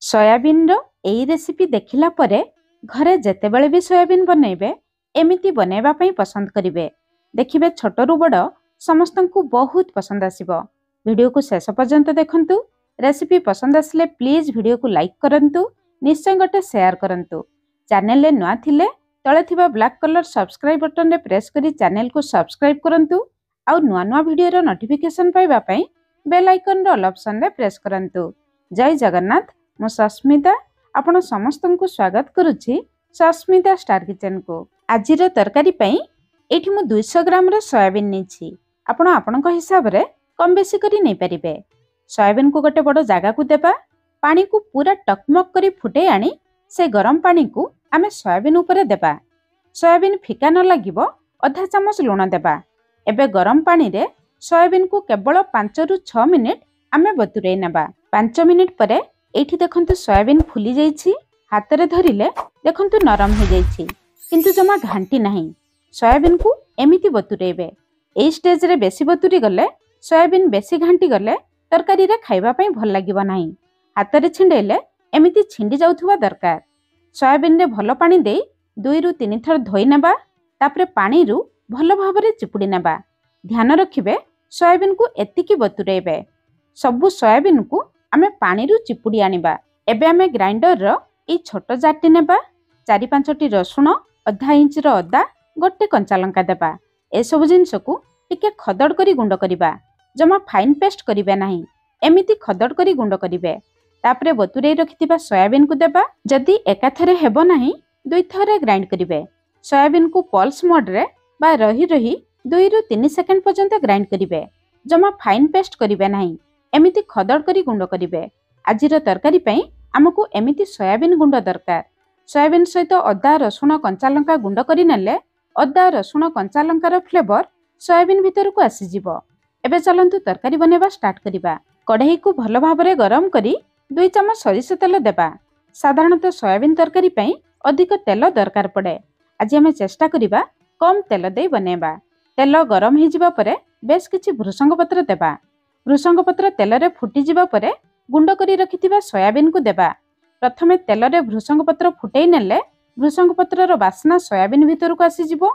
Soybean रो एई recipe देखिला परे घरे जेतेबेले भी सोयाबीन बनेबे एमिति बनेबा पई पसंद करिवे। देखिबे छोटरू बड़ समस्तंकु बहुत पसंद आसीबो। वीडियो को शेष पर्यंत देखंतु। रेसिपी पसंद आसले प्लीज वीडियो को लाइक करंतु, निश्चय गोटे शेयर करंतु। चैनल ले नुआ थिले तळे थिबा ब्लैक कलर सब्सक्राइब बटन रे प्रेस करी चैनल को सब्सक्राइब करंतु आउ नुआ नुआ वीडियो रो नोटिफिकेशन पाइबा पई बेल आइकन रो ऑल ऑप्शन रे प्रेस करंतु। जय जगन्नाथ। मु सस्मिता आपण समस्त को स्वागत करुछि सस्मिता स्टार किचन को। आजिर तरकारी पई एठी मु 200 ग्राम रो सोयाबीन नेछि। आपण आपनक हिसाब रे कम बेसी करी नै परिबे। सोयाबीन को गोटे बड़ जागा को देबा, पानी को पूरा टकमक करी फुटे आनी से गरम पानी को आमे सोयाबीन ऊपर देबा। सोयाबीन फिका न लागिबो आधा चमच लूण देबा। एबे गरम पानी रे सोयाबीन को केवल 5 रु 6 मिनिट आमे बतुरै नेबा। 5 मिनिट परे एठी देखंतु सोयाबीन फुली जाइछि। हाथ रे धरिले देखंतु नरम हो जाइछि, किंतु जमा घांटी नाही। सोयाबीन को एमिति बतुरैबे। एई स्टेज रे बेसी बतुरी गले, सोयाबीन बेसी घांटी गले तरकारी रे खाइबा पई भल लागिबो नाही। हाथ रे छिंडेले एमिति छिंडी जाउथुवा दरकार। सोयाबीन रे भल पानी देई 2 रु 3 थर धोई नेबा। तापरे पानी रु भल भाबरे चिपुडी नेबा। ध्यान रखिबे सोयाबीन को एतिकी बतुरैबे। सबु सोयाबीन को आमे पानी रु चिपुडी आनिबा। एबे आमे ग्राइंडर रो ई छोटो जाटी नेबा। 4-5टी रसुण, आधा इंच रो अदा, गोटे कंचा लंका देबा। ए सब जिंस को टिके खदड़ करी गुंड करिबा। जमा फाइन पेस्ट करिबे नाही, एमिति खदड़ करी गुंड करिबे। तापरे बतुरै रखिथिबा सोयाबीन को देबा। जदी एकाथरे हेबो नाही, दुई थरे ग्राइंड करिबे। सोयाबीन को पल्स मोड रे बा रही रही 2 रु 3 सेकंड पर्यंत ग्राइंड करिबे। जमा फाइन पेस्ट करिबे नाही, एमिति खदड़ करी गुंड करिबे। आजिर तरकारी पई हमकु एमिति सोयाबीन गुंड दरकार। सोयाबीन सहित अदा रसुण कंचा लंका गुंड करी नेले अदा रसुण कंचा लंकार फ्लेवर सोयाबीन भीतर को आसी जिवो। एबे चलंतु तरकारी बनेबा स्टार्ट करिबा। कढ़ई को भल भाबरे गरम करी 2 चमच सरिष तेल देबा। साधारणतः सोयाबीन तरकारी पई अधिक तेल दरकार पड़े। आज आमे चेष्टा करिबा कम तेल दे बनेबा। तेल गरम हो जिबा परे बेस किछि भृषंग पत्र देबा। भृषंग पत्र तेल रे फुटी जिबा परे गुंड करी रखिथिबा सोयाबीन को देबा। प्रथमे तेल रे भृषंग पत्र फुटेई नेले भृषंग पत्र रो बास्ना सोयाबीन भीतर को आसी जिवो।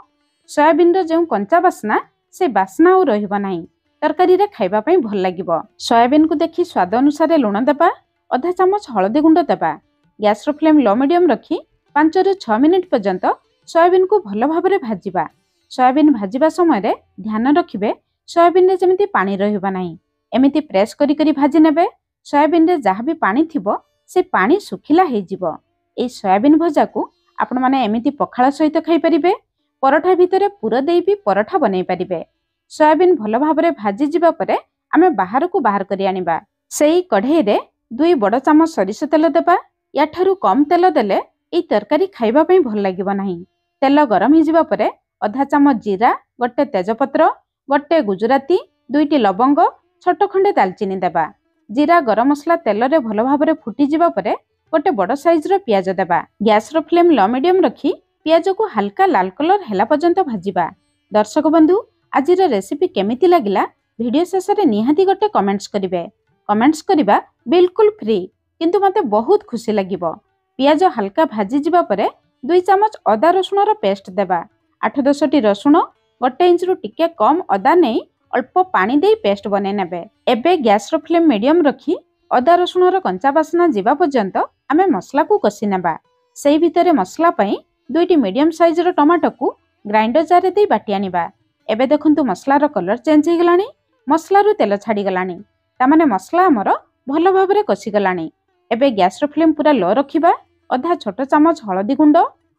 सोयाबीन रो जेउ कंचा बास्ना से बास्ना और रहिबो नाही। तरकारी रे खाइबा पई भल लागिबो। सोयाबीन को देखि स्वाद अनुसार लूण देबा। आधा चमच हळदी गुंड देबा। गैस रो फ्लेम लो मीडियम रखी 5 रु 6 मिनिट पर्यंत सोयाबीन को भल भाबरे भाजिबा। सोयाबीन भाजिबा समय रे ध्यान रखिबे सोयाबीन रे जेमिति पानी रहिबा नाही। एमिति प्रेस करी करी भाजी नेबे। सोयाबीन रे जहाँ भी पानी थिबो से पानी सुखिला हे जिवो। ए सोयाबीन भजा को आपण माने एमिति पखाळ सहित खाई परिबे। परोठा भितरे पुर देई भी परोठा बनै परिबे। सोयाबीन भल भाबरे भाजी जिबा परे आमे बाहर को बाहर करी आनिबा। सेही कढ़ई रे 2 बड़ चमच सरिष तेल देबा। या ठारू कम तेल देले ए तरकारी खाइबा पई भल लागिबो नाही। तेल गरम हो जिबा परे आधा चमच जीरा, गोटे तेजपत्र, गोटे गुजराती, 2टी लवंग, छोट खंडे दालचीनी देबा। जीरा गरम मसला तेल रे भल भाबरे फुटी जिबा परे गोटे बड़ साइज रो पियाज देबा। गैस रो फ्लेम लो मीडियम रखी पियाज को हल्का लाल कलर हेला पर्यंत भाजिबा। दर्शक बंधु आजिर रेसिपी केमिति लागिला वीडियो शेष रे निहाती गोटे कमेंट्स करिवे। कमेंट्स करिबा बिल्कुल फ्री, किंतु मते बहुत खुशी लागिबो। पियाज हल्का भाजी जिबा परे 2 चमच अदा रसुण रो पेस्ट देबा। 8-10टी रसुण, 1 इंच रु टिके कम अदा नै अल्प पानी दे पेस्ट बने नेबे। एबे गैस रो फ्लेम मीडियम रखी अदा रसुण रो कंचा बासना जिबा पर्यंत आमे मसला को कसी नेबा। सेही भितरे मसला पई 2टी मीडियम साइज रो टमाटो को ग्राइंडर जार दे बाटी आनिबा। एबे देखंतु मसला रो कलर चेंज हो गलानी। मसला रो तेल छाडी गलानी। ता माने मसला हमर भल भाबरे कसी गलानी। एबे गैस रो फ्लेम पूरा लो रखिबा। आधा छोट चमच हळदी गुंड,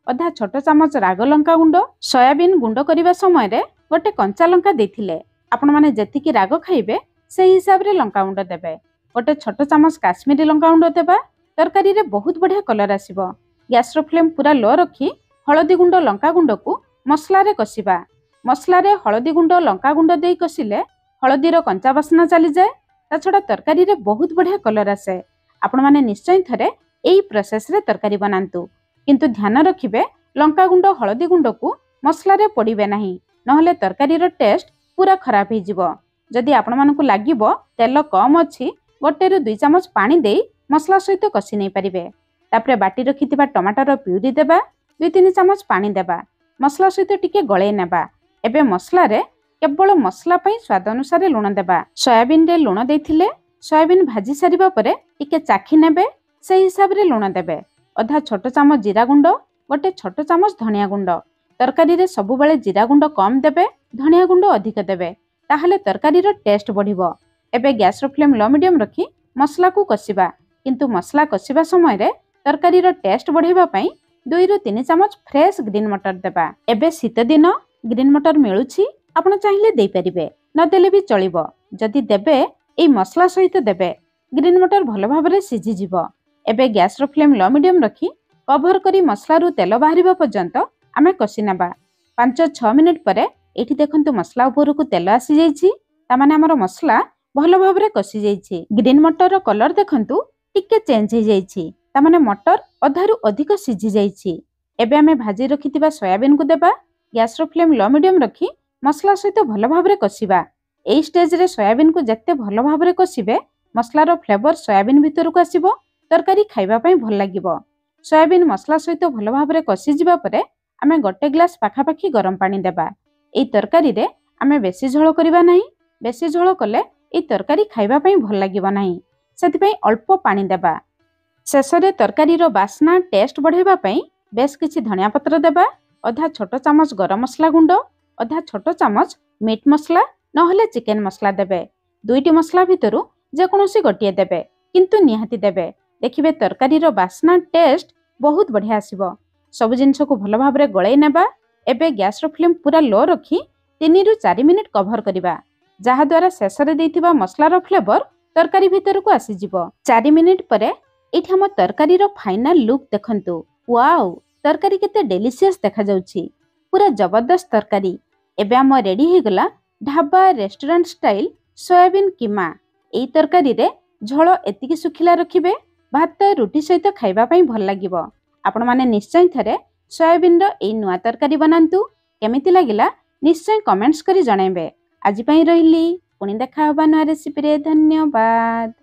आधा छोट चमच राग लंका गुंड। सोयाबीन गुंड करिबा समय रे गोटे कंचा लंका देथिले। आपण माने जेतिकी राग खाइबे से हिसाब रे लंका गुंड देबे। गोटे छोट चमच काश्मीरी लंका गुंड देबा। तरकारी रे बहुत बढ़िया कलर आसीबो। गैस रो फ्लेम पूरा लो रखी हळदी गुंड लंका गुंड को मसला रे कसिबा। मसला रे हळदी गुंड लंका गुंड देई कसिले हळदी रो कंचा बासना चली जाए। ता छडा तरकारी रे बहुत बढ़िया कलर आसे। आपण माने निश्चय थरे एई प्रोसेस रे तरकारी बनांतु, किंतु ध्यान रखिबे लंका गुंड हळदी गुंड को मसला रे पड़िबे नाही, नहले तरकारी रो टेस्ट पूरा खराब हो जिवो। जदि आपण मानकु लागिबो तेल कम अछि 1 रु 2 चमच पानी देई मसला सहित कषि नहीं पारिबे। तापरे बाटी रखिथिबा टमाटर प्यूरी देबा, 2-3 चामच पानी देबा, मसला सहित टिके गळे नेबा। एबे मसला रे केवल मसला पई स्वाद अनुसार लुण देबा। सोयाबीन रे लुण देथिले सोयाबीन भाजी सारिबा परे टिके चाखी नेबे, से हिसाब रे लुण देबे। अधा छोट चामच जीरा गुंड, गोटे छोट चामच धनिया गुंड। तरकारी रे सबु बेले जीरा गुंड कम देबे, धनिया गुंड अधिक देबे, ताहले तरकारी रो टेस्ट बढ़िबो। एबे गैस रो फ्लेम लो मीडियम रखी मसला को कसिबा, किंतु मसला कसिबा समय रे तरकारी रो टेस्ट बढ़ाइबा पई 2-3 चामच फ्रेश ग्रीन मटर देबा। एबे शीत दिन ग्रीन मटर मिलुछि, आपण चाहिले देई परिबे, न देले भी चलिबो। जदि देबे एई मसला सहित देबे, ग्रीन मटर भलो भाबरे सिझी जिवो। एबे गैस रो फ्लेम लो मीडियम रखी कवर करी मसला रु तेल बाहरिबा पर्यंत आमे कषि नेबा। 5-6 मिनिट परे एठी देखंतु मसला उपरकु तेल आसी जाईछि, ता माने हमर मसला भलो भाबरे कषि जाईछि। ग्रीन मटर रो कलर देखंतु टिके चेंज हो जाईछि, ता माने मटर अधारु अधिक सिझी जाईछि। एबे आमे भाजी रखिथिबा सोयाबीन को देबा। गैस रो फ्लेम लो मीडियम रखी मसला सहित भलो भाबरे कषिबा। एई स्टेज रे सोयाबीन को जत्ते भलो भाबरे कषिबे, मसला रो फ्लेवर सोयाबीन भितरकु आसीबो, तरकारी खाइबा पई भल लागिबो। सोयाबीन मसला सहित भलो भाबरे कषि जिबा परे आमे गोटे ग्लास पाखापाखी गरम पानी देबा। एई तरकारी रे आमे बेसी झोल करिबा नाही, बेसी झोल कले एई तरकारी खाइबा पई भल लागिबो नाही, सेति पई अल्प पानी देबा। शेषरे तरकारी रो बास्ना टेस्ट बढ़ाइबा पई बेस किछि धनिया पत्र देबा। अधा छोट चामच गरम मसला गुंड, अधा छोट चामच मीट मसला नहले चिकेन मसला देबे। 2टी मसला भितरु जे कोनोसी गोटिए देबे, किंतु निहाती देबे। देखिबे तरकारी रो बास्ना टेस्ट बहुत बढ़िया आसीबो। सब जिंस को भलो भाबरे गळै नेबा। एबे गैस रो फ्लेम पूरा लो रखी 3-4 मिनिट कवर करिबा, जहा द्वारा शेषरे देइथिबा मसला रो फ्लेवर तरकारी भितरकु आसी जिवो। 4 मिनिट परे एठी हम तरकारी रो फाइनल लुक देखंतु। वाओ, तरकारी केते डेलिशियस देखा जाउछि, पूरा जबरदस्त तरकारी। एबे हम रेडी हे गला ढाबा रेस्टोरेंट स्टाइल सोयाबीन कीमा। एई तरकारी रे झोल एतिकी सुखिला रखिबे, भात रुटी सहित खाइबा पई भल लागिबो। आपण माने निश्चय थरे सोयाबीन रो एई नुआ तरकारी बनांतु। केमिति लागिला निश्चय कमेंट्स करी जणाइबे। आज पई रहिली, पुणी देखा होबा नुआ रेसिपी रे। धन्यवाद।